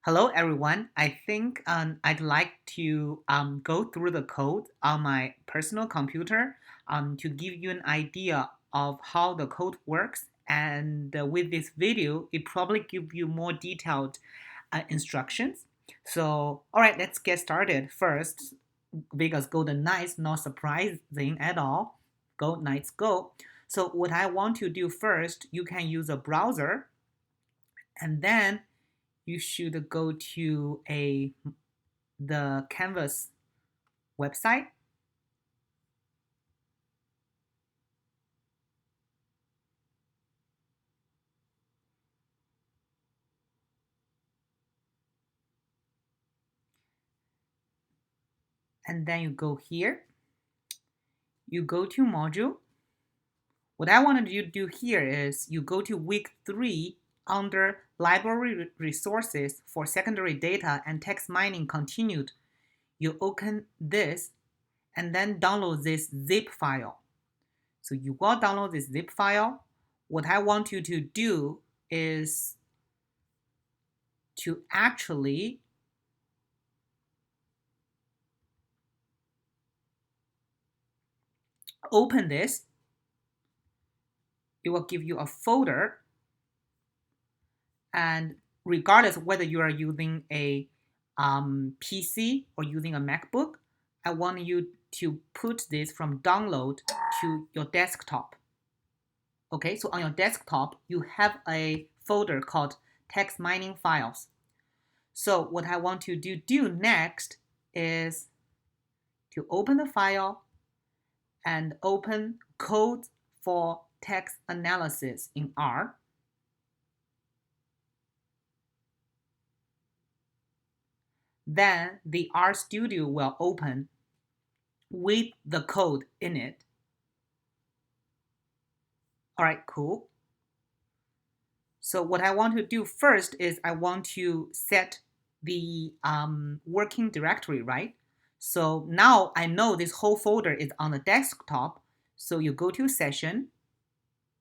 Hello, everyone. I think I'd like to go through the code on my personal computer to give you an idea of how the code works. And with this video, it probably give you more detailed instructions. So, all right, let's get started. First, Vegas Golden Knights, not surprising at all. Go Knights, go. So what I want to do first, you can use a browser, and then you should go to the Canvas website, and then you go here. You go to module. What I want you to do here is you go to week 3 under library resources for secondary data and text mining continued. You open this and then download this zip file. So you will download this zip file. What I want you to do is to actually open this. It will give you a folder, and regardless of whether you are using a PC or using a MacBook, I want you to put this from download to your desktop. Okay, so on your desktop, you have a folder called text mining files. So what I want to do next is to open the file and open code for text analysis in R. Then the RStudio will open with the code in it. All right, cool. So what I want to do first is I want to set the working directory, right? So now I know this whole folder is on the desktop. So you go to session,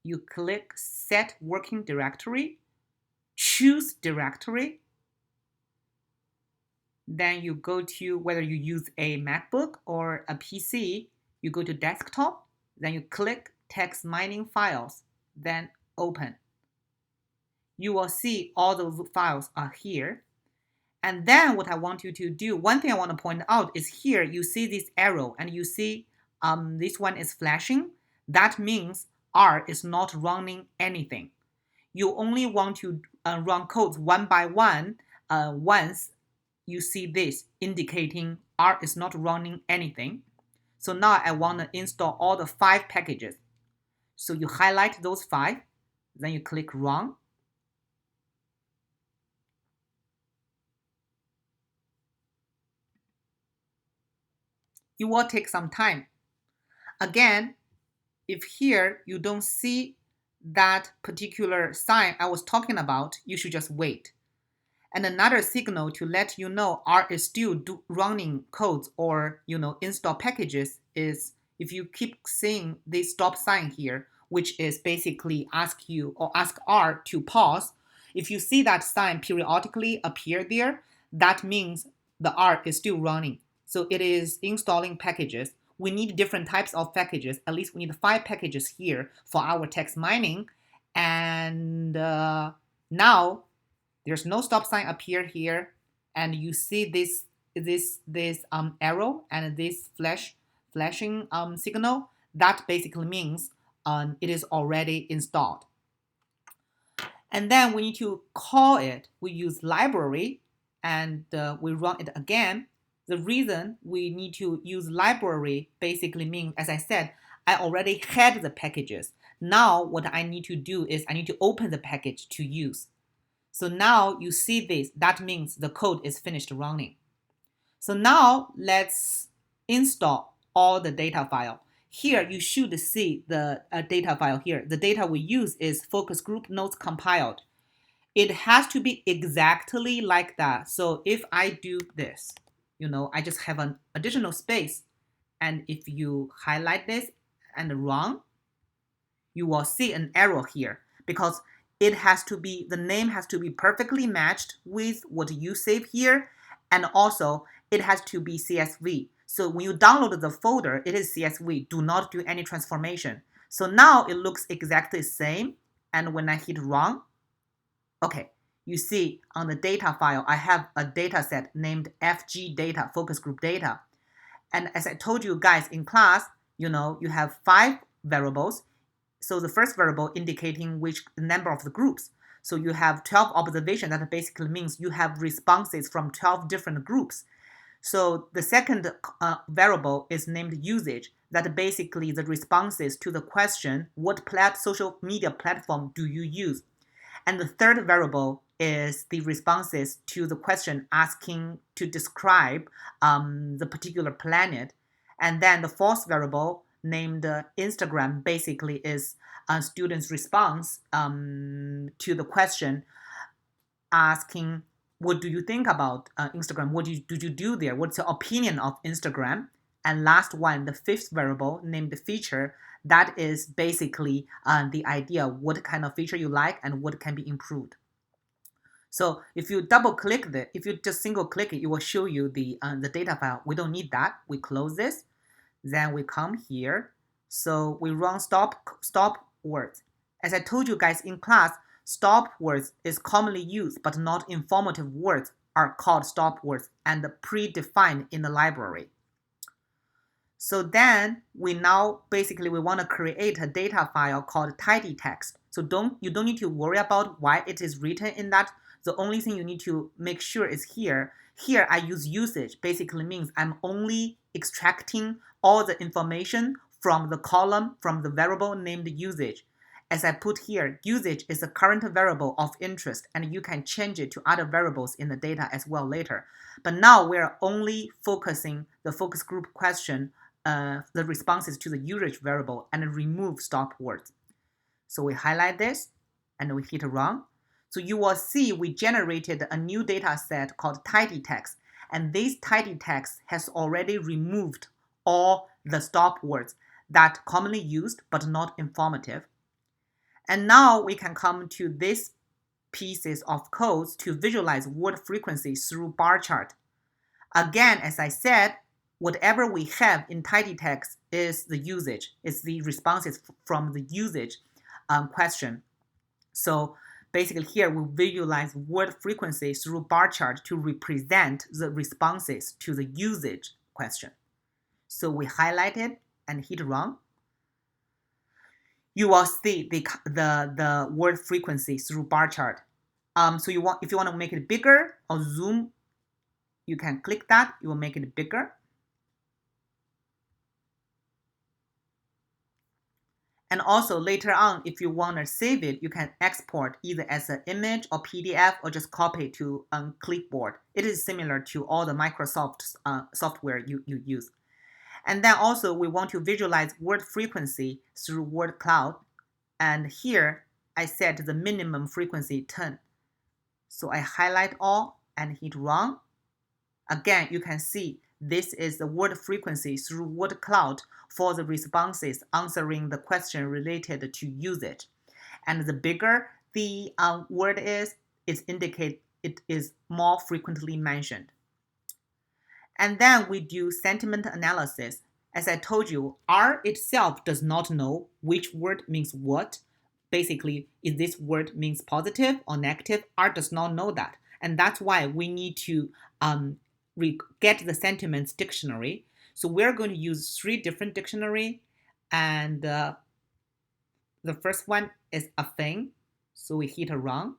you click set working directory, choose directory. Then you go to whether you use a MacBook or a PC, you go to desktop, then you click text mining files, then open. You will see all those files are here. And then what I want you to do, one thing I want to point out is here you see this arrow and you see this one is flashing. That means R is not running anything. You only want to run codes one by one once you see this indicating R is not running anything. So now I want to install all the 5 packages. So you highlight those 5, then you click run. It will take some time. Again, if here you don't see that particular sign I was talking about, you should just wait. And another signal to let you know R is still running codes or install packages is if you keep seeing this stop sign here, which is basically ask R to pause. If you see that sign periodically appear there, that means the R is still running. So it is installing packages. We need different types of packages. At least we need 5 packages here for our text mining. And now there's no stop sign appear here, and you see this arrow and this flashing signal. That basically means it is already installed. And then we need to call it. We use library, and we run it again. The reason we need to use library basically means, as I said, I already had the packages. Now what I need to do is I need to open the package to use. So now you see this, that means the code is finished running. So now let's install all the data file. Here you should see the data file here. The data we use is focus group nodes compiled. It has to be exactly like that. So if I do this, I just have an additional space. And if you highlight this and run, you will see an error here because the name has to be perfectly matched with what you save here, and also it has to be CSV. So when you download the folder, it is CSV. Do not do any transformation. So now it looks exactly the same. And when I hit run, okay, you see on the data file, I have a data set named FG data, focus group data. And as I told you guys in class, you have 5 variables. So the first variable indicating which number of the groups. So you have 12 observations. That basically means you have responses from 12 different groups. So the second variable is named usage. That basically the responses to the question, what social media platform do you use? And the third variable is the responses to the question asking to describe the particular planet. And then the fourth variable named Instagram basically is a student's response to the question asking, what do you think about Instagram? What did you do there? What's your opinion of Instagram? And last one, the fifth variable named feature, that is basically the idea, what kind of feature you like and what can be improved. So if you double click if you just single click it, it will show you the data file. We don't need that. We close this. Then we come here. So we run stop words. As I told you guys in class, stop words is commonly used, but not informative words are called stop words and predefined in the library. So then we want to create a data file called tidy text. So you don't need to worry about why it is written in that. The only thing you need to make sure is here. Here I use usage, basically means I'm only extracting all the information from the column, from the variable named usage. As I put here, usage is a current variable of interest, and you can change it to other variables in the data as well later. But now we're only focusing the focus group question, the responses to the usage variable, and remove stop words. So we highlight this, and we hit run. So you will see we generated a new data set called tidy text, and this tidy text has already removed all the stop words that commonly used but not informative. And now we can come to these pieces of codes to visualize word frequency through bar chart. Again, as I said, whatever we have in tidy text is the usage, is the responses from the usage question. So basically here we visualize word frequency through bar chart to represent the responses to the usage question. So we highlight it and hit run. You will see the word frequency through bar chart. So if you want to make it bigger or zoom, you can click that. You will make it bigger. And also later on, if you want to save it, you can export either as an image or PDF or just copy it to clipboard. It is similar to all the Microsoft software you use. And then also we want to visualize word frequency through word cloud. And here I set the minimum frequency 10. So I highlight all and hit run. Again, you can see this is the word frequency through word cloud for the responses answering the question related to usage. And the bigger the word is, it indicates it is more frequently mentioned. And then we do sentiment analysis. As I told you, R itself does not know which word means what. Basically, if this word means positive or negative, R does not know that. And that's why we need to get the sentiments dictionary. So we're going to use 3 different dictionary. And the first one is a thing. So we hit run.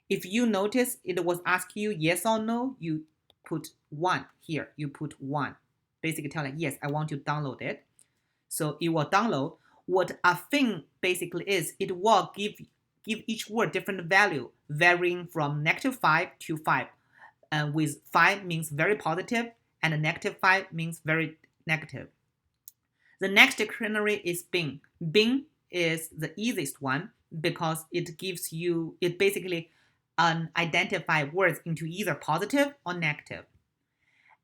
If you notice it was asking you yes or no, you put 1 here. You put 1. Basically telling yes, I want to download it. So it will download. What a thing basically is, it will give each word different value, varying from -5 to 5. With 5 means very positive, and -5 means very negative. The next dictionary is Bing. Bing is the easiest one because it basically identify words into either positive or negative.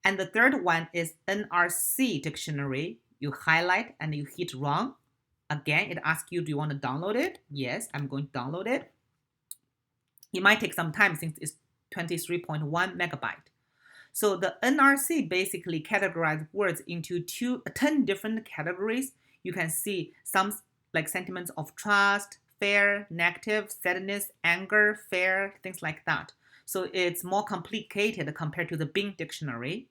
And the third one is NRC dictionary. You highlight and you hit run. Again, it asks you, do you want to download it? Yes, I'm going to download it. It might take some time since it's 23.1 megabyte. So the NRC basically categorized words into 10 different categories. You can see some like sentiments of trust, fear, negative, sadness, anger, fear, things like that. So it's more complicated compared to the Bing dictionary.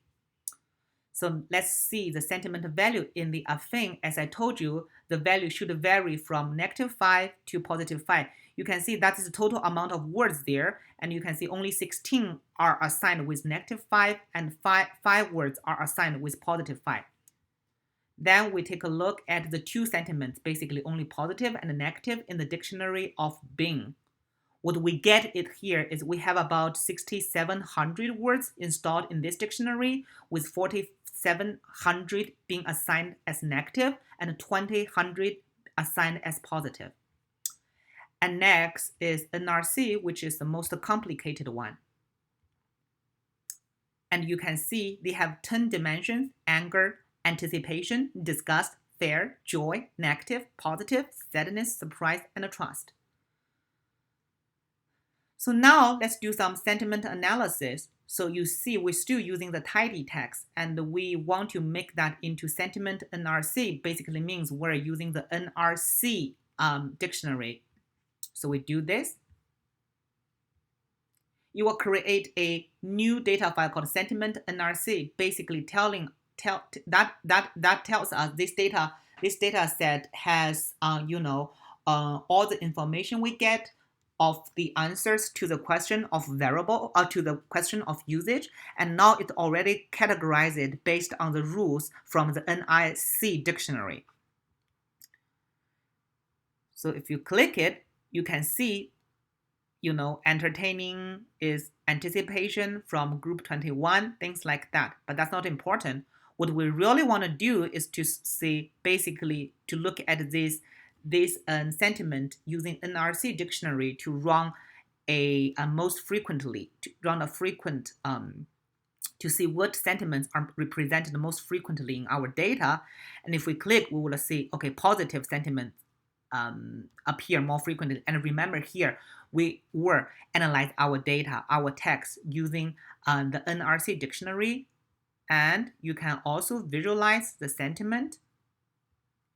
So let's see the sentiment value in the affine. As I told you, the value should vary from -5 to +5. You can see that is the total amount of words there, and you can see only 16 are assigned with -5, and five words are assigned with +5. Then we take a look at the two sentiments, basically only positive and negative in the dictionary of Bing. What we get it here is we have about 6,700 words installed in this dictionary, with 4,700 being assigned as negative and 2,000 assigned as positive. And next is NRC, which is the most complicated one. And you can see they have 10 dimensions: anger, anticipation, disgust, fear, joy, negative, positive, sadness, surprise, and trust. So now let's do some sentiment analysis. So you see we're still using the tidy text, and we want to make that into sentiment NRC. Basically means we're using the NRC dictionary. So we do this. You will create a new data file called sentiment NRC, basically that tells us this data set has all the information we get of the answers to the question of variable or to the question of usage, and now it already categorized it based on the rules from the NIC dictionary. So if you click it, you can see, entertaining is anticipation from group 21, things like that. But that's not important. What we really want to do is to see, basically, to look at this sentiment using NRC dictionary to run most frequently, to run a frequent, to see what sentiments are represented most frequently in our data. And if we click, we will see, okay, positive sentiments appear more frequently. And remember here, we were analyze our data, our text using the NRC dictionary. And you can also visualize the sentiment.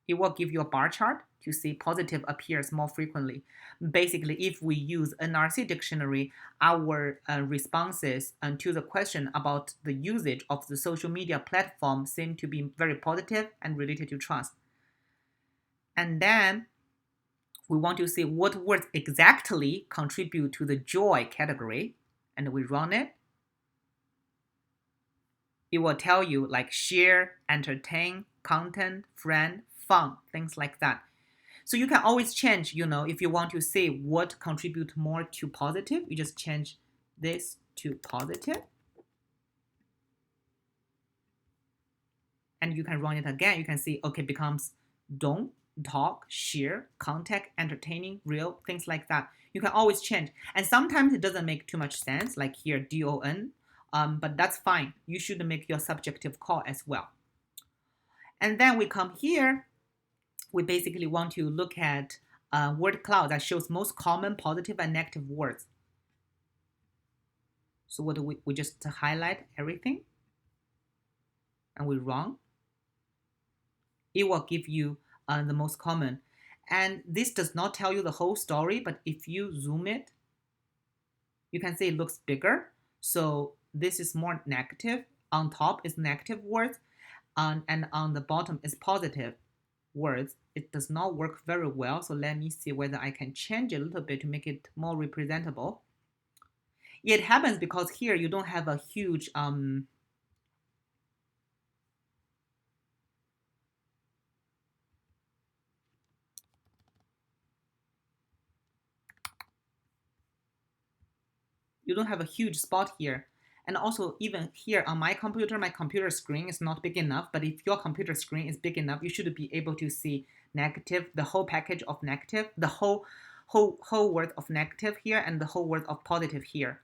It will give you a bar chart to see positive appears more frequently. Basically, if we use NRC dictionary, our responses to the question about the usage of the social media platform seem to be very positive and related to trust. And then we want to see what words exactly contribute to the joy category, and we run it. It will tell you like share, entertain, content, friend, fun, things like that. So you can always change, if you want to see what contribute more to positive, you just change this to positive. And you can run it again. You can see, okay, becomes don't, talk, share, contact, entertaining, real, things like that. You can always change. And sometimes it doesn't make too much sense, like here, DON, but that's fine. You should make your subjective call as well. And then we come here. We basically want to look at word cloud that shows most common positive and negative words. So what do we just highlight everything, and we run. It will give you the most common. And this does not tell you the whole story, but if you zoom it, you can see it looks bigger. So this is more negative. On top is negative words, and on the bottom is positive words. It does not work very well. So let me see whether I can change it a little bit to make it more representable. It happens because here you don't have a huge you don't have a huge spot here. And also even here on my computer screen is not big enough, but if your computer screen is big enough, you should be able to see negative, the whole package of negative, the whole word of negative here, and the whole word of positive here.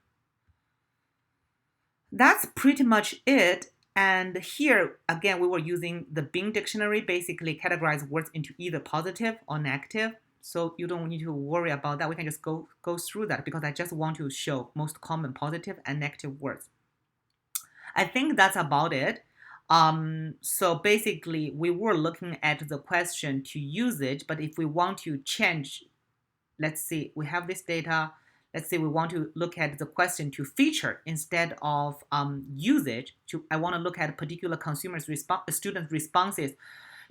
That's pretty much it. And here, again, we were using the Bing dictionary, basically categorize words into either positive or negative. So you don't need to worry about that. We can just go through that because I just want to show most common positive and negative words. I think that's about it. So basically, we were looking at the question to usage, but if we want to change, let's see, we have this data. Let's say we want to look at the question to feature instead of usage. I want to look at particular student responses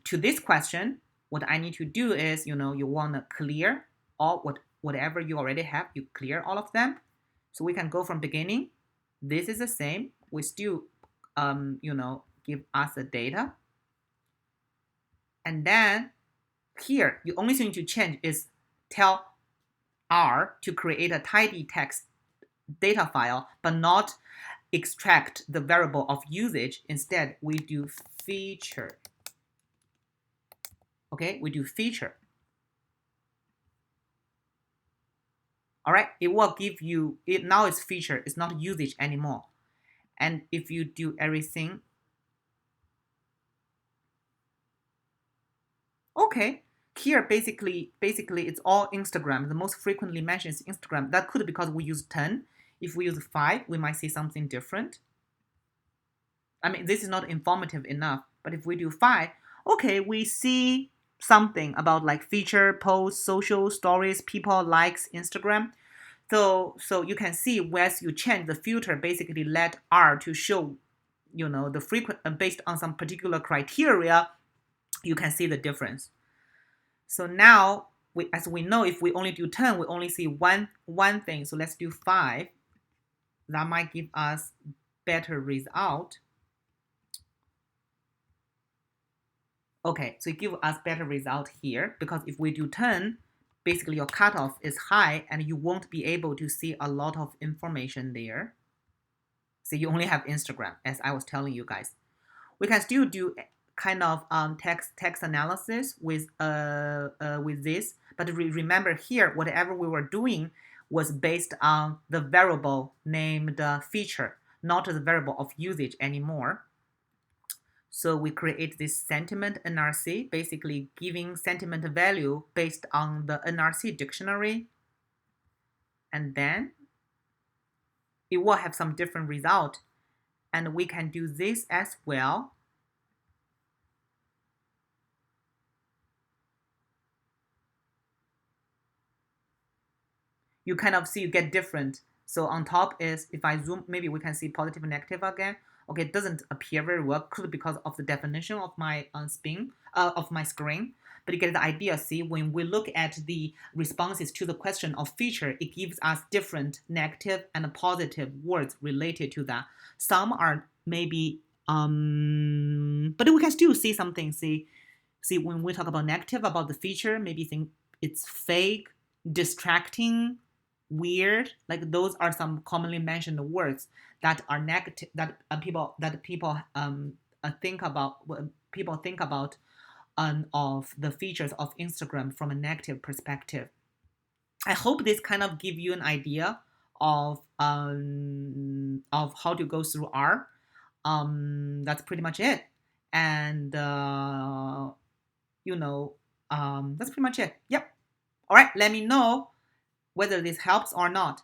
to this question. What I need to do is, you want to clear whatever you already have. You clear all of them. So we can go from beginning. This is the same. We still, give us the data. And then here, the only thing to change is tell R to create a tidy text data file, but not extract the variable of usage. Instead, we do feature. Okay, we do feature. All right, it will give you, now it's feature, it's not usage anymore. And if you do everything, okay, here basically it's all Instagram. The most frequently mentioned is Instagram. That could be because we use 10. If we use 5, we might see something different. I mean, this is not informative enough, but if we do 5, okay, we see something about like feature, posts, social, stories, people, likes, Instagram. So you can see once you change the filter, basically let R to show, the frequent based on some particular criteria, you can see the difference. So now, as we know, if we only do 10, we only see one thing. So let's do 5. That might give us better result. Okay, so it gives us better result here because if we do 10, basically your cutoff is high and you won't be able to see a lot of information there. So you only have Instagram, as I was telling you guys. We can still do kind of text analysis with this, but remember here, whatever we were doing was based on the variable named feature, not the variable of usage anymore. So we create this sentiment NRC, basically giving sentiment value based on the NRC dictionary. And then it will have some different result. And we can do this as well. You kind of see you get different. So on top is, if I zoom, maybe we can see positive and negative again. Okay, it doesn't appear very well, could be because of the definition of my of my screen. But you get the idea. See, when we look at the responses to the question of feature, it gives us different negative and positive words related to that. Some are maybe, but we can still see something. See, when we talk about negative about the feature, maybe think it's fake, distracting, weird. Like those are some commonly mentioned words that are negative that people think about of the features of Instagram from a negative perspective. I hope this kind of give you an idea of how to go through R. That's pretty much it, and that's pretty much it. Yep. All right. Let me know whether this helps or not.